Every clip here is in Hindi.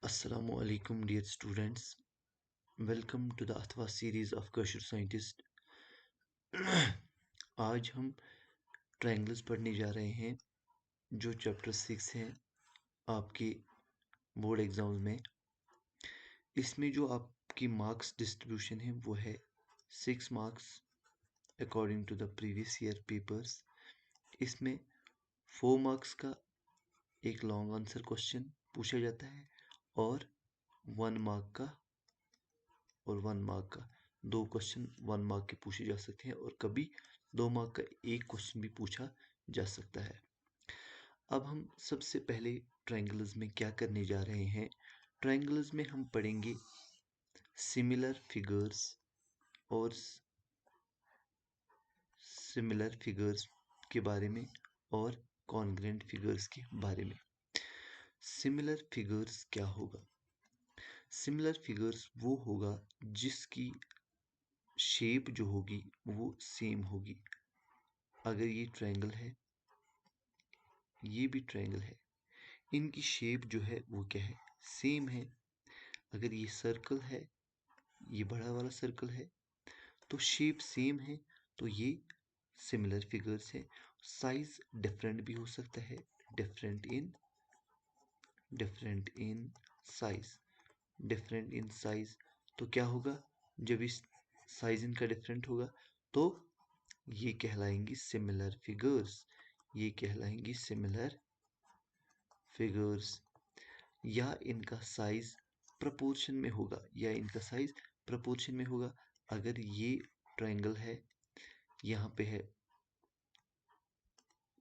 Assalamu alaikum dear students. Welcome to the Athwa series of Kashur Scientist. आज हम ट्रायंगल्स पढ़ने जा रहे हैं जो चैप्टर 6 हैं आपके बोर्ड एग्जाम्स में। इसमें जो आपकी मार्क्स डिस्ट्रीब्यूशन है वो है 6 marks according to the previous year papers. इसमें 4 मार्क्स का एक लॉन्ग आंसर क्वेश्चन पूछा जाता है और 1 मार्क का और 1 मार्क का 2 क्वेश्चन 1 मार्क के पूछे जा सकते हैं और कभी 2 मार्क का एक क्वेश्चन भी पूछा जा सकता है। अब हम सबसे पहले ट्रायंगल्स में क्या करने जा रहे हैं। ट्रायंगल्स में हम पढ़ेंगे सिमिलर फिगर्स और सिमिलर फिगर्स के बारे में और कॉन्ग्रुएंट फिगर्स के बारे में। सिमिलर फिगर्स क्या होगा? सिमिलर फिगर्स वो होगा जिसकी शेप जो होगी वो सेम होगी। अगर ये ट्रायंगल है, ये भी ट्रायंगल है, इनकी शेप जो है वो क्या है? सेम है। अगर ये सर्कल है, ये बड़ा वाला सर्कल है, तो शेप सेम है, तो ये सिमिलर फिगर्स है। साइज डिफरेंट भी हो सकता है, different in size, different in size. तो क्या होगा? जब इस साइज इनका डिफरेंट होगा तो ये कहलाएंगी सिमिलर फिगर्स, ये कहलाएंगी सिमिलर फिगर्स। या इनका साइज प्रपोर्शन में होगा, या इनका साइज प्रपोर्शन में होगा। अगर ये ट्रायंगल है, यहाँ पे है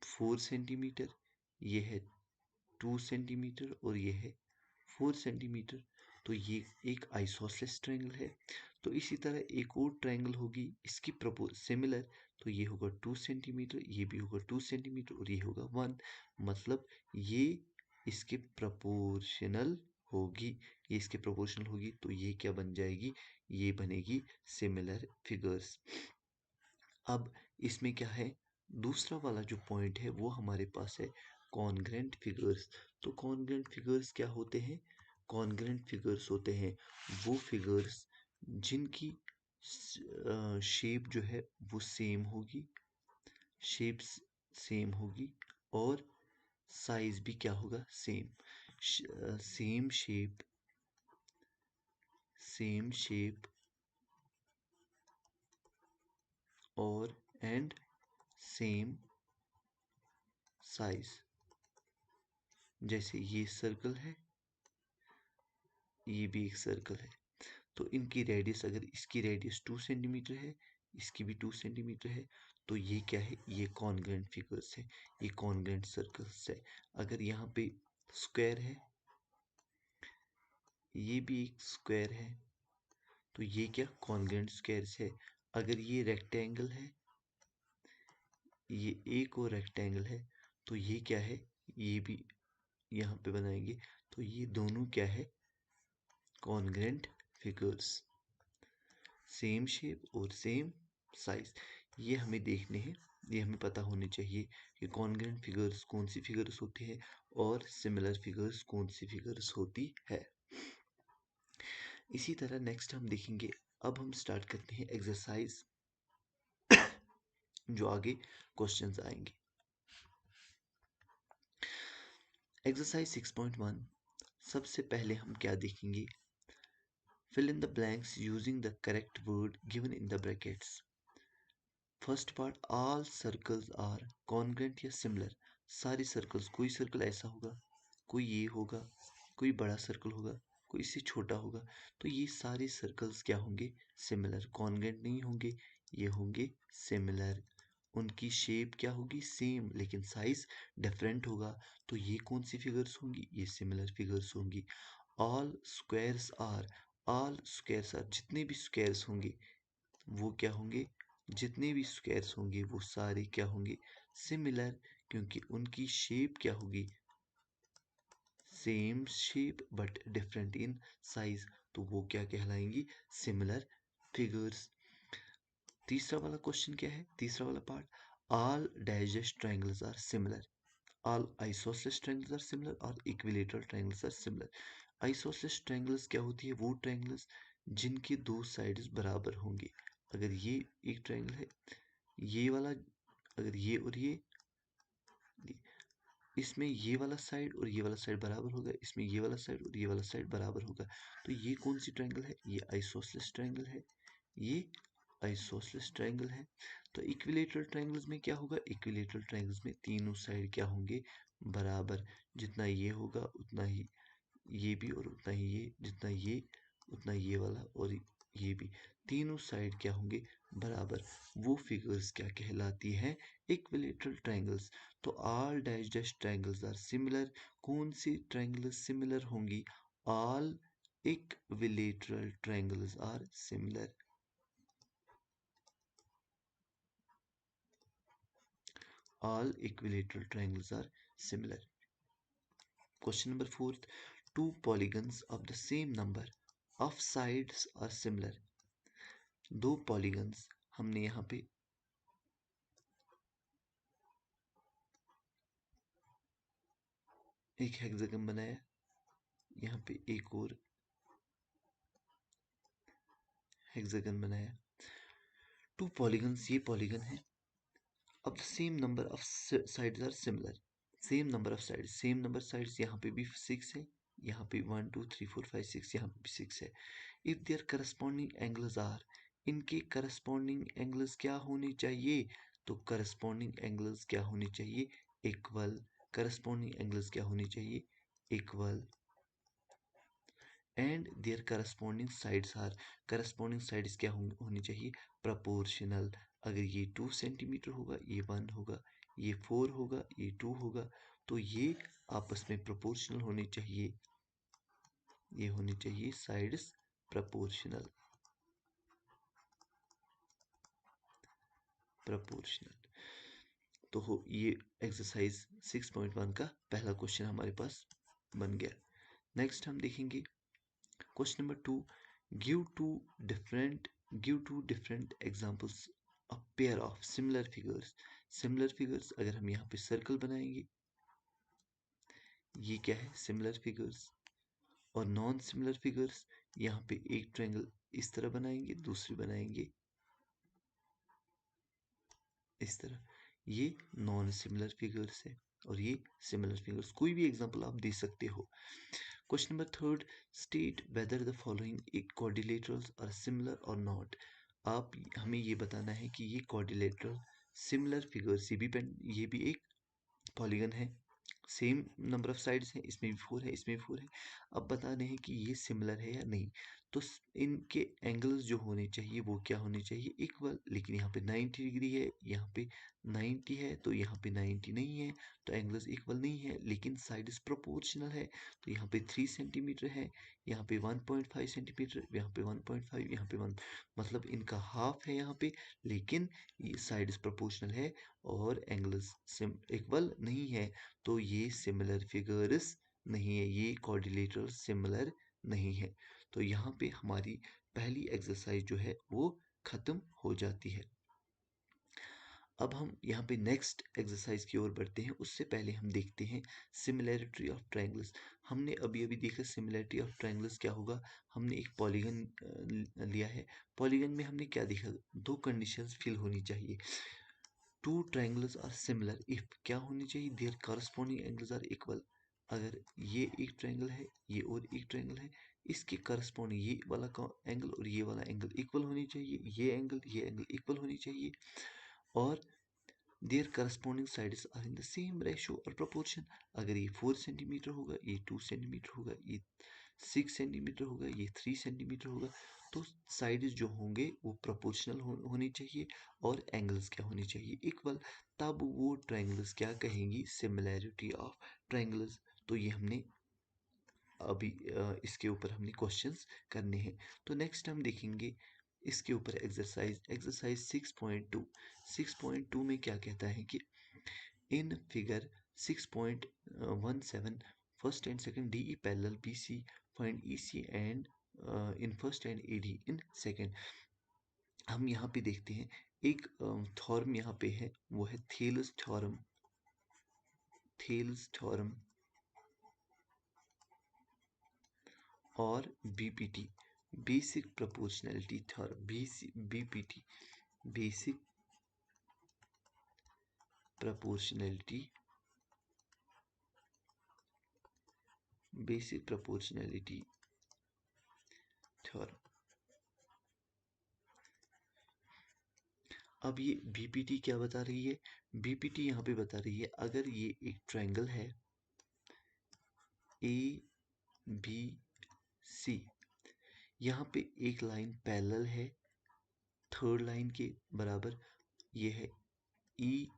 4 सेंटीमीटर, ये है 2 सेंटीमीटर और ये है 4 सेंटीमीटर, तो ये एक आइसोसेलेस ट्रायंगल है। तो इसी तरह एक और ट्रायंगल होगी इसकी सिमिलर, तो ये होगा 2 सेंटीमीटर, ये भी होगा 2 सेंटीमीटर और ये होगा 1। मतलब ये इसके प्रपोर्शनल होगी, ये इसके प्रोपोर्शनल होगी, तो ये क्या बन जाएगी? ये बनेगी सिमिलर फिगर्स। अब इसमें क्या है? दूसरा वाला जो पॉइंट है वो हमारे पास है कॉन्ग्रुएंट फिगर्स। तो कॉन्ग्रुएंट फिगर्स क्या होते हैं? कॉन्ग्रुएंट फिगर्स होते हैं वो फिगर्स जिनकी शेप जो है वो सेम होगी, शेप सेम होगी और साइज भी क्या होगा? Same. Same shape, same shape और एंड सेम साइज। जैसे ये सर्कल है, ये भी एक सर्कल है, तो इनकी रेडियस, अगर इसकी रेडियस 2 सेंटीमीटर है, इसकी भी 2 सेंटीमीटर है, तो ये क्या है? ये कॉन्ग्रुएंट फिगर्स है, ये कॉन्ग्रुएंट सर्कल्स है। अगर यहाँ पे स्क्वायर है, ये भी एक स्क्वायर है, तो ये क्या? कॉन्ग्रुएंट स्क्वायर्स है। अगर ये रेक्टेंगल है, ये एक और रेक्टेंगल है, तो ये क्या है? ये भी यहाँ पे बनाएंगे, तो ये दोनों क्या है? कॉन्ग्रुएंट फिगर्स, सेम शेप और सेम साइज। ये हमें देखने हैं, ये हमें पता होने चाहिए कि कॉन्ग्रुएंट फिगर्स कौन सी फिगर्स होती है और सिमिलर फिगर्स कौन सी फिगर्स होती है। इसी तरह नेक्स्ट हम देखेंगे। अब हम स्टार्ट करते हैं एक्सरसाइज, जो आगे क्वेश्चंस आएंगे। एक्सरसाइज 6.1, सबसे पहले हम क्या देखेंगे? Fill in the blanks using the correct word given in the brackets. First part, all circles are congruent या सिमिलर। सारे सर्कल्स, कोई सर्कल ऐसा होगा, कोई ये होगा, कोई बड़ा सर्कल होगा, कोई इससे छोटा होगा, तो ये सारे सर्कल्स क्या होंगे? सिमिलर। कॉन्ग्रुएंट नहीं होंगे, ये होंगे सिमिलर। उनकी शेप क्या होगी? सेम, लेकिन साइज डिफरेंट होगा, तो ये कौन सी फिगर्स होंगी? ये सिमिलर फिगर्स होंगी। All squares are, all squares are, जितने भी स्क्वायर्स होंगे वो क्या होंगे? जितने भी स्क्वायर्स होंगे वो सारे क्या होंगे? सिमिलर, क्योंकि उनकी शेप क्या होगी? Same shape but different in size, तो वो क्या कहलाएंगी? Similar figures. तीसरा वाला क्वेश्चन क्या है? तीसरा वाला part, all dash triangles are similar, all isosceles triangles are similar और equilateral triangles are similar. Isosceles triangles क्या होती है? वो ट्रायंगल्स जिनके दो साइड्स बराबर होंगे। अगर ये एक ट्रायंगल है, ये वाला, अगर ये और ये, इसमें ये वाला साइड और ये वाला साइड बराबर होगा, इसमें ये वाला साइड और ये वाला साइड बराबर होगा, तो ये कौन सी ट्रायंगल है? ये आइसोसेलेस ट्रायंगल है। ये आइसोसेलेस ट्रायंगल है। तो इक्विलेटरल ट्रायंगल्स में क्या होगा? इक्विलेटरल ट्रायंगल्स में तीनों साइड क्या होंगे? बराबर। जितना ये होगा उतना ही ये भी, और उतना ही ये, जितना ये उतना ये वाला और ये भी, तीनों साइड क्या होंगे? बराबर। वो फिगर्स क्या कहलाती हैं? Equilateral triangles. तो all dash dash triangles are similar. कौन सी ट्रायंगल सिमिलर होंगी? All equilateral triangles are similar. All equilateral triangles are similar. Question number 4. Two polygons of the same number of sides are similar. दो polygons हमने यहाँ पे एक हेक्सागन बनाया, यहाँ पे एक और हेक्सागन बनाया। टू polygons, ये polygon है। of the same number of sides are similar. Same number of sides, same number sides, यहाँ पे भी 6 है, यहाँ पे 1 2 3 4 5 6, यहाँ पे भी 6 है। If their corresponding angles are, इनके corresponding angles क्या होने चाहिए? तो corresponding angles क्या होने चाहिए? Equal. corresponding angles क्या होने चाहिए? Equal. And their corresponding sides are, corresponding sides क्या होनी चाहिए? Proportional. अगर ये 2 सेंटीमीटर होगा, ये 1 होगा, ये 4 होगा, ये 2 होगा, तो ये आपस में प्रोपोर्शनल होने चाहिए। ये होनी चाहिए साइड्स प्रोपोर्शनल। प्रोपोर्शनल। तो हो ये एक्सरसाइज 6.1 का पहला क्वेश्चन हमारे पास बन गया। नेक्स्ट हम देखेंगे question number 2। give two different examples a pair of similar figures। similar figures अगर हम यहाँ पे सर्कल बनाएंगे, ये क्या है? similar figures। और नॉन सिमिलर फिगर्स, यहाँ पे एक ट्रायंगल इस तरह बनाएंगे, दूसरी बनाएंगे इस तरह। ये नॉन सिमिलर फिगर्स है और ये सिमिलर फिगर्स। कोई भी एग्जांपल आप दे सकते हो। Question number 3। State whether the following quadrilaterals are similar और नॉट। आप हमें ये बताना है कि ये क्वाड्रिलेटरल सिमिलर फिगर्स, ये भी एक पॉलीगन है, सेम नंबर ऑफ साइड्स हैं, इसमें भी 4 है, इसमें भी 4 है। अब बताने हैं कि ये सिमिलर है या नहीं। तो इनके एंगल्स जो होने चाहिए वो क्या होने चाहिए? इक्वल। लेकिन यहाँ पे 90 डिग्री है, यहाँ पे 90 है, तो यहाँ पे 90 नहीं है, तो एंगल्स इक्वल नहीं है। लेकिन साइड इज प्रोपोर्शनल है, तो यहाँ पे 3 सेंटीमीटर है, यहाँ पे 1.5 सेंटीमीटर, यहाँ पे 1.5, यहाँ पे 1, मतलब इनका हाफ है यहाँ पे। लेकिन ये साइड इज प्रोपोर्शनल है और एंगल्स इक्वल नहीं है, तो ये सिमिलर फिगर्स नहीं है, ये क्वाड्रिलेटरल सिमिलर नहीं है। तो यहाँ पे हमारी पहली एक्सरसाइज जो है वो खत्म हो जाती है। अब हम यहाँ पे नेक्स्ट एक्सरसाइज की ओर बढ़ते हैं। उससे पहले हम देखते हैं सिमिलैरिटी ऑफ ट्रायंगल्स। हमने अभी अभी देखा सिमिलैरिटी ऑफ ट्रायंगल्स क्या होगा। हमने एक पॉलीगन लिया है, पॉलीगन में हमने क्या देखा? दो कंडीशंस फिल होनी चाहिए। Two triangles are similar if क्या होनी चाहिए? Their corresponding angles are equal. अगर ये एक ट्रायंगल है, ये और एक ट्रायंगल है, इसके करस्पॉन्डिंग ये वाला एंगल और ये वाला एंगल इक्वल होनी चाहिए, ये एंगल इक्वल होनी चाहिए। और their corresponding sides are in the same ratio और प्रोपोर्शन। अगर ये 4 सेंटीमीटर होगा, ये 2 सेंटीमीटर होगा, ये 6 सेंटीमीटर होगा, ये 3 सेंटीमीटर होगा, तो साइड्स जो होंगे वो प्रोपोर्शनल होनी चाहिए और एंगल्स क्या होनी चाहिए? इक्वल। तब वो ट्रायंगल्स क्या कहेंगी? Similarity of triangles. तो ये हमने अभी इसके ऊपर हमने क्वेश्चंस करने हैं। तो नेक्स्ट हम देखेंगे इसके ऊपर एक्सरसाइज 6.2। 6.2 में क्या कहता है कि in figure 6.17 first and second DE parallel BC, find EC and in first and AD in second. हम यहाँ पे देखते हैं एक थ्योरम यहाँ पे है, वो है थेल्स थ्योरम। थेल्स थ्योरम और BPT, basic proportionality theorem, BPT, basic proportionality theorem. अब ये बीपीटी क्या बता रही है? बीपीटी यहाँ पे बता रही है अगर ये एक ट्रायंगल है ए बी सी, यहाँ पे एक लाइन पैरेलल है थर्ड लाइन के बराबर, ये है ई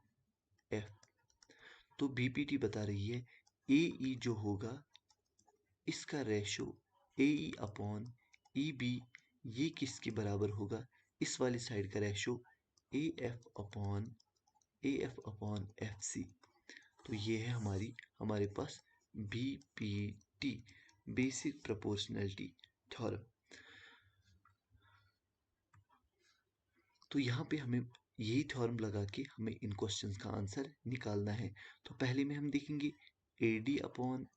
एफ, तो बीपीटी बता रही है ए ई जो होगा इसका ratio A E upon E B ये किसके बराबर होगा? इस वाली साइड का ratio A F upon F C. तो ये है हमारे पास बीपीटी, बेसिक प्रोपोर्शनैलिटी थ्योरम। तो यहाँ पे हमें यही थ्योरम लगा के हमें इन क्वेश्चंस का आंसर निकालना है। तो पहले में हम देखेंगे एडी अपॉन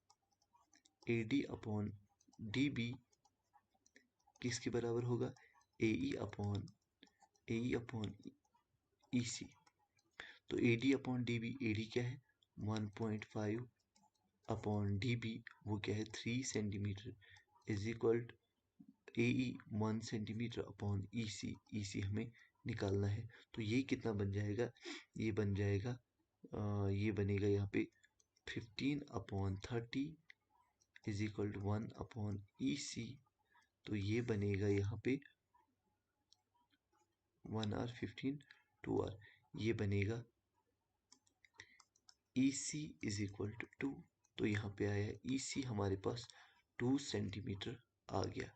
डी बी किसके बराबर होगा? A E upon E C. तो AD upon D B, AD क्या है 1.5 अपॉन डी बी वो क्या है 3 centimetre is equal A E 1 centimetre upon E C हमें निकालना है। तो ये कितना बन जाएगा? ये बन जाएगा ये बनेगा यहाँ पे 15 upon 30 is equal to 1 upon E C. तो ये बनेगा यहाँ पे 1 आर 15 2 आर, ये बनेगा ई सी इज इक्वल टू 2। तो यहाँ पे आया ई सी हमारे पास 2 सेंटीमीटर आ गया,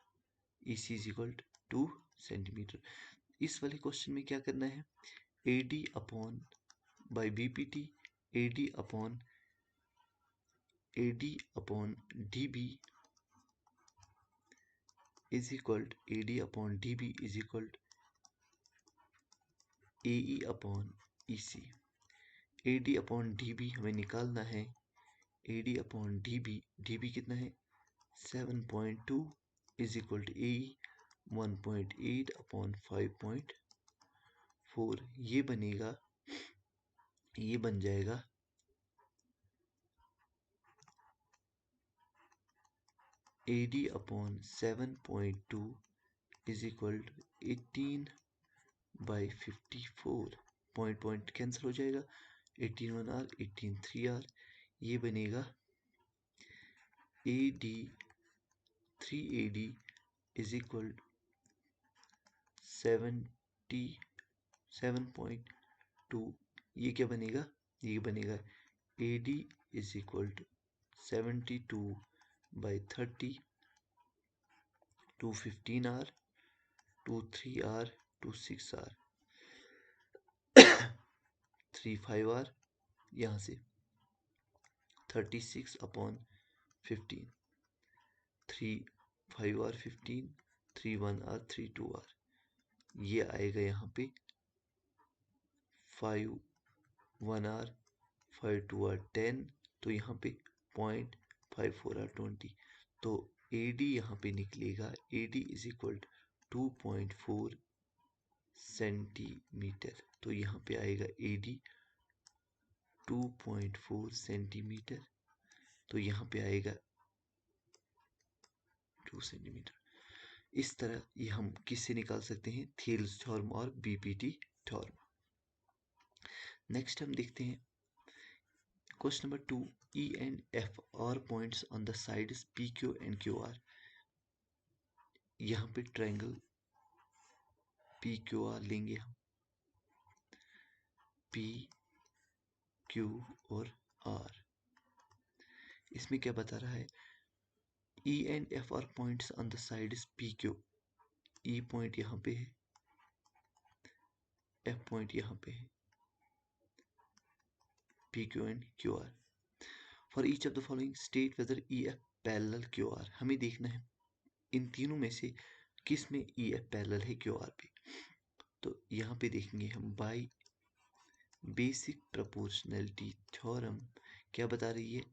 E C is equal to 2 centimetre. इस वाले क्वेश्चन में क्या करना है? AD upon by BPT AD upon D B is equal AD upon D B is equal A E upon E C. AD upon D B हमें निकालना है, एडी अपॉन डी बी कितना है 7.2 is equal to A 1.8 upon 5.4। ये बन जाएगा AD upon 7.2 is equal to 18/54। Point cancel हो जाएगा, 18 1 आर 18 3 आर, ये बनेगा AD 3AD इज इक्वल 77.2। ये क्या बनेगा? ये बनेगा AD is equal to 72/30 2 15 are 2 3 are 2 6 are 3 5 are, यहाँ से 36 अपॉन 15 3 5 आर 15 3 1 आर 3 2 आर, ये आएगा यहाँ पे 5 1 आर 5 2 आर 10। तो यहाँ पे 0.54 आर 20। तो AD यहाँ पे निकलेगा AD इज इक्वल 2.4 सेंटीमीटर। तो यहाँ पे आएगा AD 2.4 सेंटीमीटर। तो यहाँ पे आएगा 2 सेंटीमीटर। इस तरह ये हम किससे निकाल सकते हैं? थियरम्स थ्योरम और बीपीटी थ्योरम। नेक्स्ट हम देखते हैं question number 2, E and F are points on the sides PQ and QR। यहाँ पे ट्रायंगल PQR लेंगे हम, PQ और R। इसमें क्या बता रहा है? E and F are points on the sides PQ। E point यहाँ पे है, F पॉइंट यहाँ पे है, PQ and QR। For each of the following state whether EF parallel QR। हमें देखना है इन तीनों में से किस में EF पैरेलल है QR पे। तो यहाँ पे देखेंगे हम बाय बेसिक प्रोपोर्शनैलिटी थ्योरम क्या बता रही है?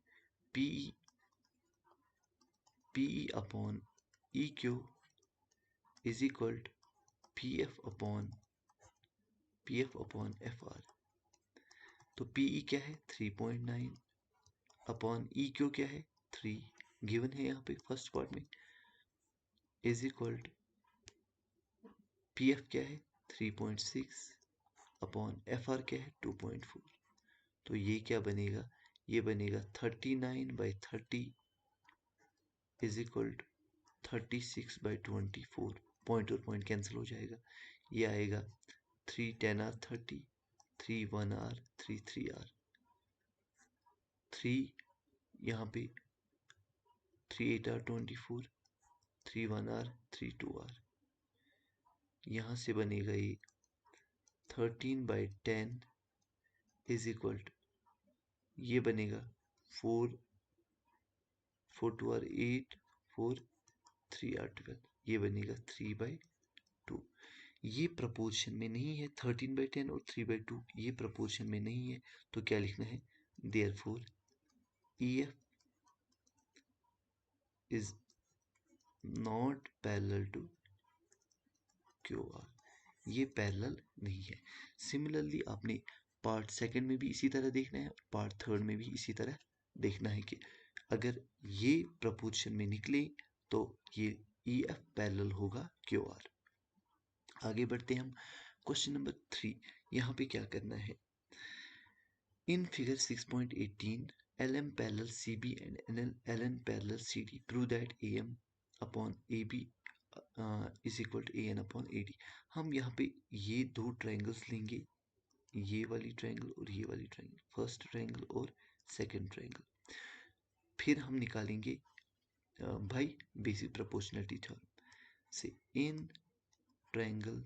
PE upon E Q is equal to P F upon F R. तो पी ई क्या है 3.9 अपॉन ई क्यू क्या है 3 गिवन है यहाँ पे फर्स्ट पार्ट में, is equal to P F क्या है 3.6 अपॉन एफ आर क्या है 2.4। तो ये क्या बनेगा, ये बनेगा 39/30 इज इक्वल टू 36/24। पॉइंट और पॉइंट कैंसिल हो जाएगा, ये आएगा 3 10 आर 30, 3 1 आर 3 3 आर 3 यहाँ पे 3 8 आर 24, 3 1 आर 3 2 आर। यहाँ से बनेगा ये 13/10 इज इक्वल टू, ये बनेगा 4 4 2 आर 8 4 3 आर 12, ये बनेगा 3/2। ये प्रपोर्शन में नहीं है, 13/10 और 3/2 ये प्रपोर्शन में नहीं है, तो क्या लिखना है, therefore EF is not parallel to QR, ये पैरेलल नहीं है। सिमिलरली आपने पार्ट सेकंड में भी इसी तरह देखना है, पार्ट थर्ड में भी इसी तरह देखना है कि अगर ये प्रपोर्शन में निकले तो ये EF पैरेलल होगा QR। आगे बढ़ते हैं हम क्वेश्चन नंबर 3। यहाँ पे क्या करना है, in figure 6.18 LM parallel CB and LN parallel CD, prove that AM upon AB is equal to AN upon AD। हम यहाँ पे ये दो ट्रायंगल्स लेंगे, ये वाली ट्रायंगल और ये वाली ट्रायंगल, फर्स्ट ट्रायंगल और सेकंड ट्रायंगल। फिर हम निकालेंगे भाई बेसिक प्रोपोर्शनलिटी थ्योरम से, इन ट्रायंगल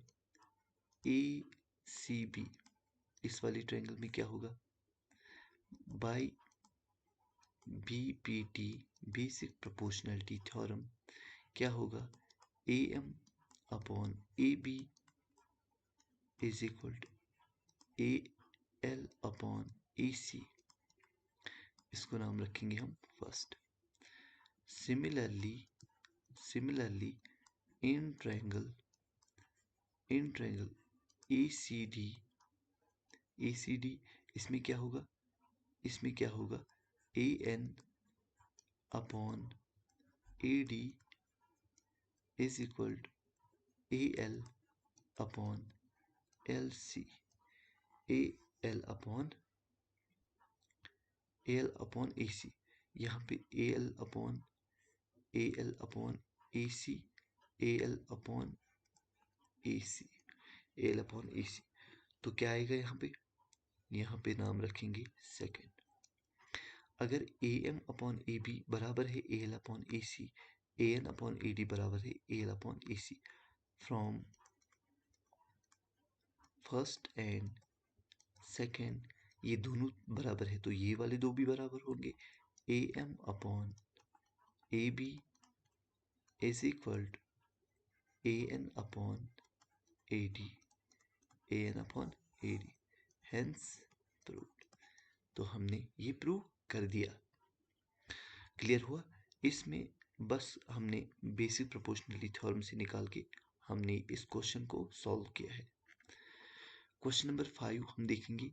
ACB, इस वाली ट्रायंगल में क्या होगा, by BPT basic proportionality theorem क्या होगा, AM upon AB is equal to AL upon AC, इसको नाम रखेंगे हम first. Similarly in triangle ACD इसमें क्या होगा, AN upon AD is equal to AL upon LC, AL upon AC। यहाँ पे AL upon AC, AL upon AC, तो क्या आएगा यहाँ पे नाम रखेंगे सेकंड। अगर AM अपॉन AB बराबर है AL upon AC, AN upon AD बराबर है AL upon AC, from first and second ये दोनों बराबर है तो ये वाले दो भी बराबर होंगे, AM upon AB is equal to AN upon AD, hence proved. तो हमने ये प्रूव कर दिया, क्लियर हुआ। इसमें बस हमने बेसिक प्रोपोर्शनलिटी थ्योरम से निकाल के हमने इस क्वेश्चन को सॉल्व किया है। क्वेश्चन नंबर 5 हम देखेंगे,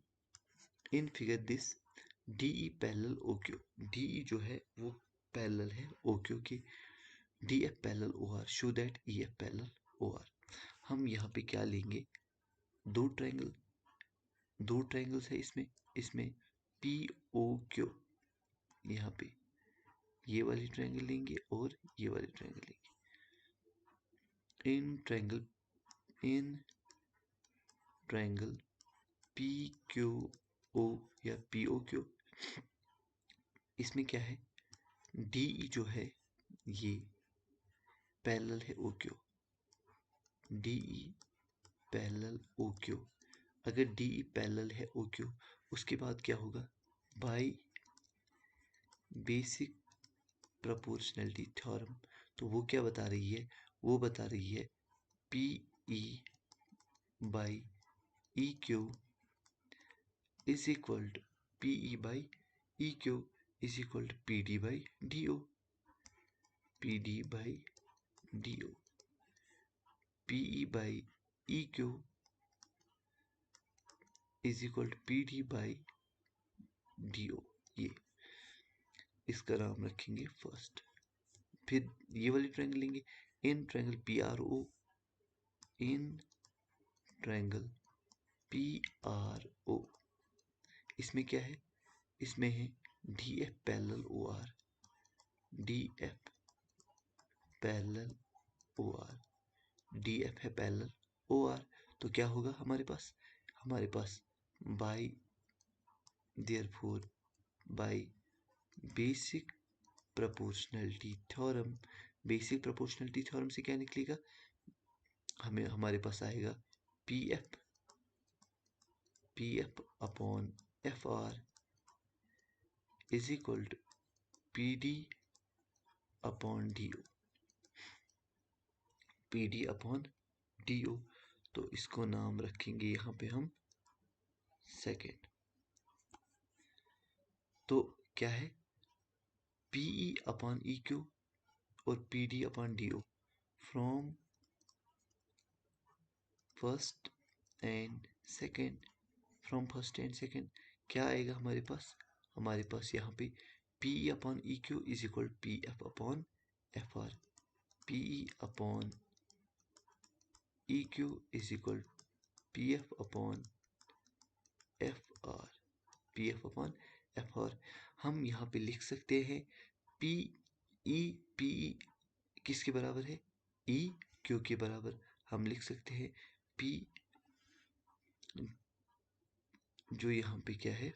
in figure this DE parallel OQ, DE जो है वो पैरेलल है OQ के, DF parallel OR, show that EF parallel OR। हम यहाँ पे क्या लेंगे, दो ट्रायंगल्स है इसमें POQ, यहाँ पे ये वाली ट्रायंगल लेंगे और ये वाली ट्रायंगल लेंगे। इन ट्रायंगल PQO या POQ, इसमें क्या है, DE जो है ये पैरेलल है OQ, DE पैरेलल OQ। अगर DE पैरेलल है OQ उसके बाद क्या होगा, बाय बेसिक प्रोपोर्शनलिटी थ्योरम, तो वो क्या बता रही है, वो बता रही है PE by EQ is equal to PE by EQ is equal to PD by DO, PD by DO, PE by EQ is equal to PD by DO। ये इसका नाम रखेंगे फर्स्ट। फिर ये वाली ट्रायंगल लेंगे, in triangle PRO, in triangle PRO, इसमें क्या है, इसमें है DF parallel OR, DF parallel OR, DF है पैरेलल OR, तो क्या होगा हमारे पास by therefore by basic proportionality theorem, basic proportionality theorem से क्या निकलेगा, हमारे पास आएगा PF upon FR is equal to PD upon DO, PD upon DO। तो इसको नाम रखेंगे यहाँ पे हम सेकेंड। तो क्या है, PE अपॉन EQ और PD upon DO from first and second, from first and second क्या आएगा हमारे पास यहाँ पे PE upon EQ is equal PF upon FR, PE upon EQ is equal PF upon FR, PF upon FR। हम यहाँ पे लिख सकते हैं PE किसके बराबर है, EQ के बराबर। हम लिख सकते हैं P, जो यहाँ पे क्या है,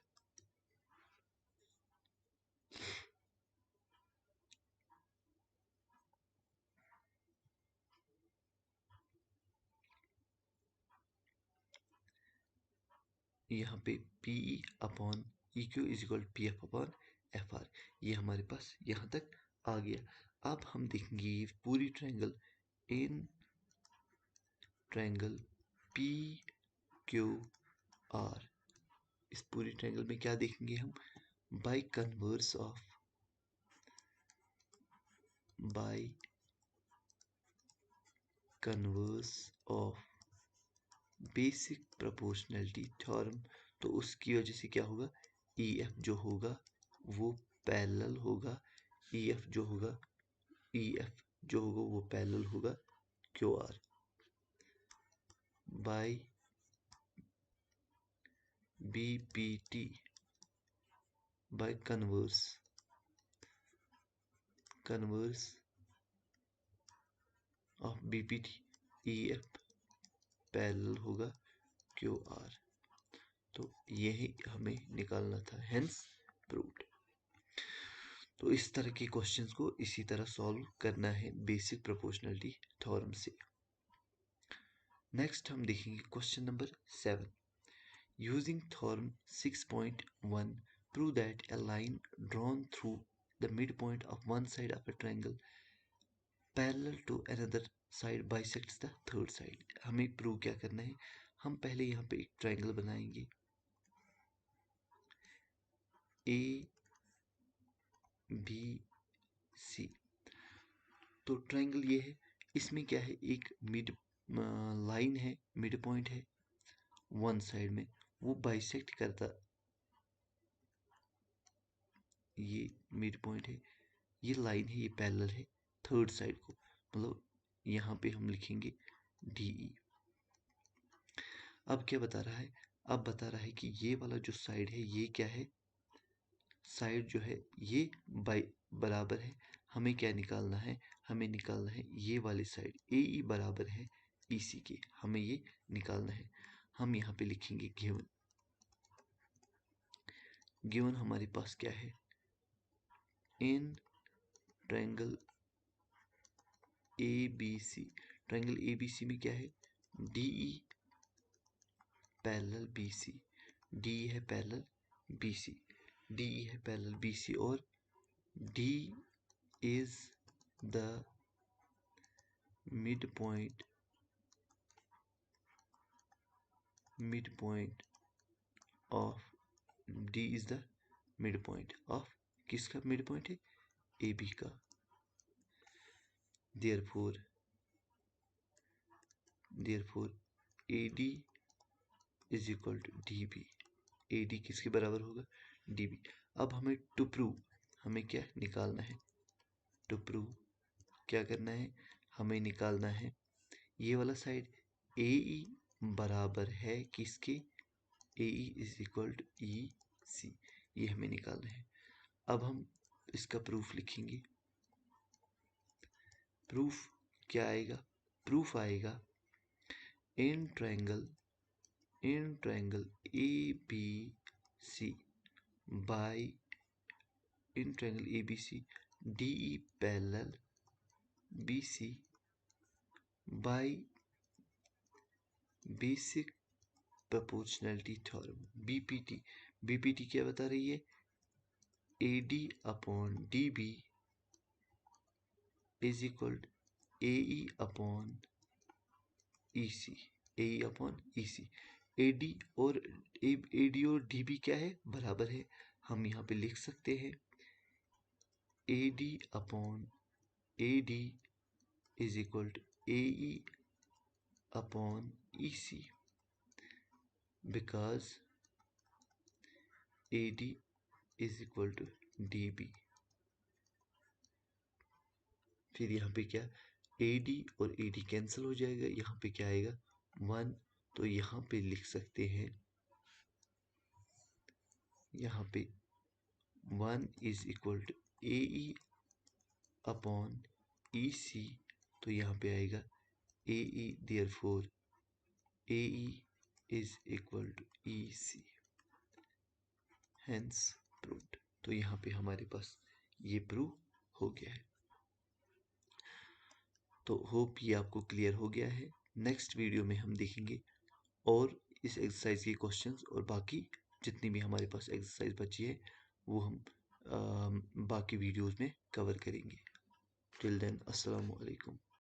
यहाँ पे PE upon EQ is equal PF upon FR। ये हमारे पास यहाँ तक आ गया। अब हम देखेंगे पूरी ट्रायंगल, इन ट्रायंगल PQR, इस पूरी ट्रायंगल में क्या देखेंगे हम, bye converse of basic proportionality theorem. तो उसकी वजह से क्या होगा, EF जो होगा वो पैरेलल होगा, EF जो होगा वो पैरेलल होगा QR by BPT by converse of BPT, EF parallel होगा QR। तो यही हमें निकालना था, हेंस प्रूव्ड। तो इस तरह के क्वेश्चंस को इसी तरह सॉल्व करना है बेसिक प्रोपोर्शनैलिटी थ्योरम से। नेक्स्ट हम देखेंगे question number 7। Using theorem 6.1 prove that a line drawn through the midpoint of one side of a triangle parallel to another side bisects the third side। हमें प्रूव क्या करना है, हम पहले यहाँ पे एक ट्रायंगल बनाएंगे ABC। तो ट्रायंगल ये है, इसमें क्या है, एक मिड लाइन है, मिड पॉइंट है वन साइड में, वो बाइसेक्ट करता, ये मिड पॉइंट है, ये लाइन है, ये पैरेलल है थर्ड साइड को, मतलब यहाँ पे हम लिखेंगे DE। अब क्या बता रहा है, अब बता रहा है कि ये वाला जो साइड है ये क्या है, साइड जो है ये बराबर है, हमें क्या निकालना है, हमें निकालना है ये वाली साइड AE बराबर है BC के, हमें ये निकालना है। हम यहाँ पे लिखेंगे गिवन हमारे पास क्या है, इन ट्रायंगल ABC, ट्रायंगल ABC में क्या है, DE पैरेलल BC, DE है पैरेलल BC, DE है पैरेलल BC, और D is the midpoint of D is the midpoint of, किसका midpoint है, AB का। Therefore therefore AD is equal to DB। AD किसके बराबर होगा? DB। अब हमें टू प्रूव, हमें क्या निकालना है? टू प्रूव क्या करना है? हमें निकालना है ये वाला साइड AE बराबर है किसके? AE is equal to EC। ये हमें निकालना है। अब हम इसका प्रूफ लिखेंगे। प्रूफ क्या आएगा? प्रूफ आएगा in triangle ABC by in triangle ABC DE parallel BC by basic proportionality theorem BPT। BPT क्या बता रही है? AD upon DB is equal AE upon EC। AE upon EC। AD और DB क्या है? बराबर है। हम यहाँ पे लिख सकते हैं AD upon AD is equal to AE upon EC because AD is equal to DB। फिर यहाँ पे क्या? AD और AD कैंसिल हो जाएगा। यहाँ पे क्या आएगा? 1। तो यहाँ पे लिख सकते हैं, यहाँ पे 1 is equal to AE upon EC। तो यहाँ पे आएगा AE therefore AE is equal to EC, hence proved. तो यहाँ पे हमारे पास ये प्रूव हो गया है। तो होप ये आपको क्लियर हो गया है। नेक्स्ट वीडियो में हम देखेंगे और इस एक्सरसाइज के क्वेश्चंस और बाकी जितनी भी हमारे पास एक्सरसाइज बची है वो हम बाकी वीडियोस में कवर करेंगे। टिल देन अस्सलाम वालेकुम।